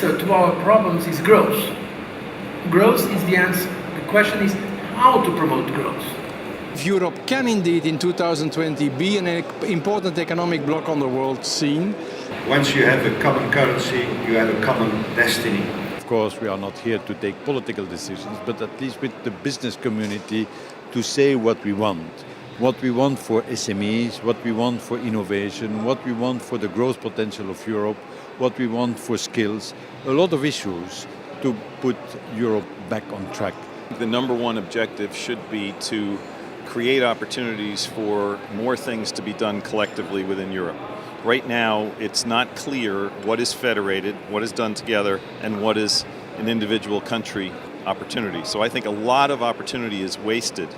answer to our problems is growth. Growth is the answer. The question is how to promote growth. Europe can indeed in 2020 be an important economic bloc on the world scene. Once you have a common currency, you have a common destiny. Of course, we are not here to take political decisions, but at least with the business community to say what we want. What we want for SMEs, what we want for innovation, what we want for the growth potential of Europe, what we want for skills. A lot of issues to put Europe back on track. The number one objective should be to create opportunities for more things to be done collectively within Europe. Right now, it's not clear what is federated, what is done together, and what is an individual country opportunity. So I think a lot of opportunity is wasted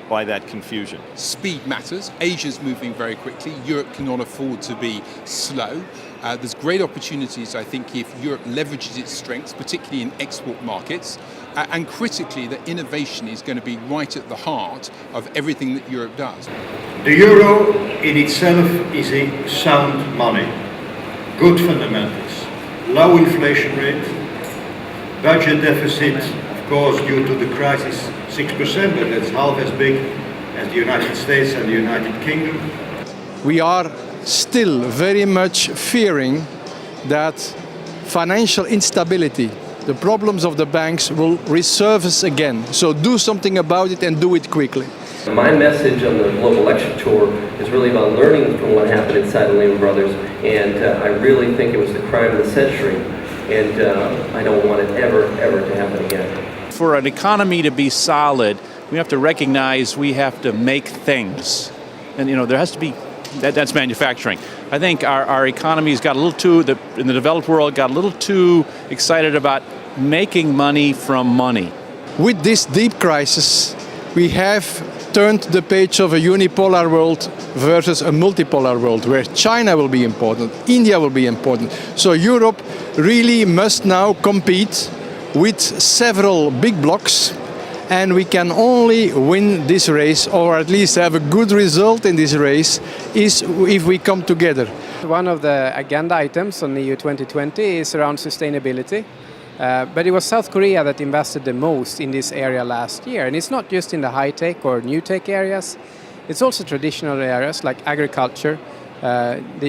by that confusion. Speed matters. Asia's moving very quickly. Europe cannot afford to be slow. There's great opportunities, I think, if Europe leverages its strengths, particularly in export markets. And critically, that innovation is going to be right at the heart of everything that Europe does. The euro in itself is a sound money, good fundamentals, low inflation rate, budget deficit, of course, due to the crisis, 6%, but that's half as big as the United States and the United Kingdom. We are still very much fearing that financial instability, the problems of the banks will resurface again. So do something about it and do it quickly. My message on the global lecture tour is really about learning from what happened inside the Lehman Brothers, and I really think it was the crime of the century, and I don't want it ever to happen again. For an economy to be solid, we have to recognize we have to make things. And there has to be, that's manufacturing. I think our economy's got a little too, in the developed world, got a little too excited about making money from money. With this deep crisis, we have turned the page of a unipolar world versus a multipolar world, where China will be important, India will be important. So Europe really must now compete with several big blocs, and we can only win this race, or at least have a good result in this race, is if we come together. One of the agenda items on EU 2020 is around sustainability. But it was South Korea that invested the most in this area last year. And it's not just in the high-tech or new-tech areas. It's also traditional areas like agriculture.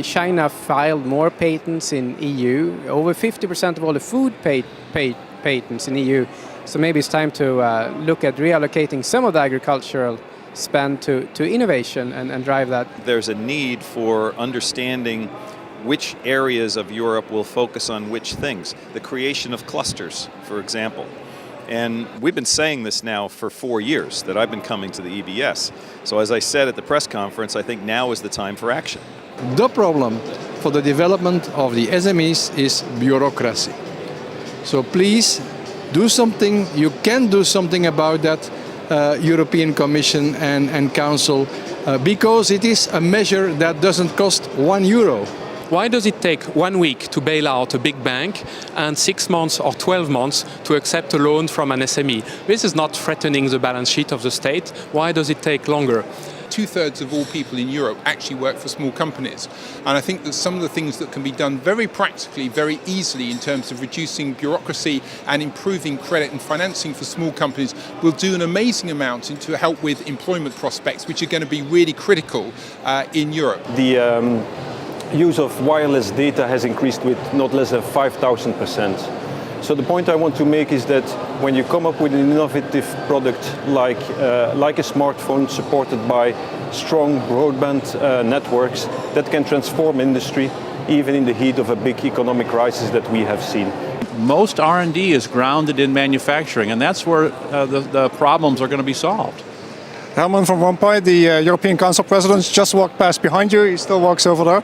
China filed more patents in EU, over 50% of all the food patents in EU. So maybe it's time to look at reallocating some of the agricultural spend to innovation and drive that. There's a need for understanding which areas of Europe will focus on which things. The creation of clusters, for example. And we've been saying this now for 4 years that I've been coming to the EBS. So as I said at the press conference, I think now is the time for action. The problem for the development of the SMEs is bureaucracy. So please do something. You can do something about that, European Commission and Council, because it is a measure that doesn't cost €1. Why does it take 1 week to bail out a big bank and 6 months or 12 months to accept a loan from an SME? This is not threatening the balance sheet of the state. Why does it take longer? 2/3 of all people in Europe actually work for small companies. And I think that some of the things that can be done very practically, very easily in terms of reducing bureaucracy and improving credit and financing for small companies will do an amazing amount to help with employment prospects, which are going to be really critical in Europe. The use of wireless data has increased with not less than 5,000%. So the point I want to make is that when you come up with an innovative product like a smartphone supported by strong broadband networks, that can transform industry even in the heat of a big economic crisis that we have seen. Most R&D is grounded in manufacturing, and that's where the problems are going to be solved. Herman Van Rompuy, the European Council President, just walked past behind you. He still walks over there.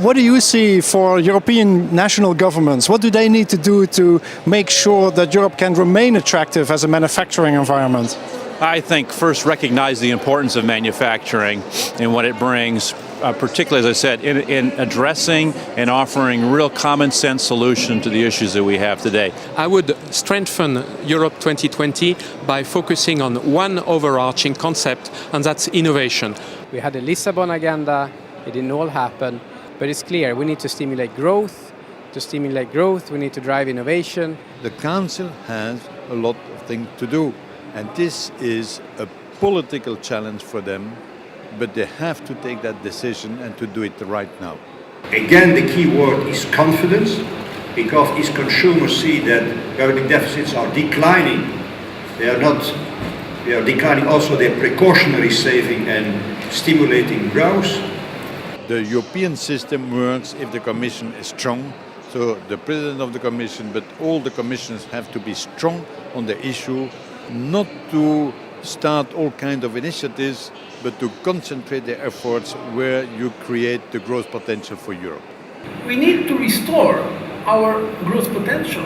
What do you see for European national governments? What do they need to do to make sure that Europe can remain attractive as a manufacturing environment? I think first recognize the importance of manufacturing and what it brings, particularly, as I said, in addressing and offering real common sense solution to the issues that we have today. I would strengthen Europe 2020 by focusing on one overarching concept, and that's innovation. We had the Lisbon agenda, it didn't all happen, but it's clear we need to stimulate growth, to stimulate growth, we need to drive innovation. The Council has a lot of things to do, and this is a political challenge for them, but they have to take that decision and to do it right now. Again, the key word is confidence, because if consumers see that public deficits are declining, they are declining also their precautionary saving and stimulating growth. The European system works if the Commission is strong. So the President of the Commission, but all the Commissioners have to be strong on the issue, not to start all kinds of initiatives, but to concentrate their efforts where you create the growth potential for Europe. We need to restore our growth potential.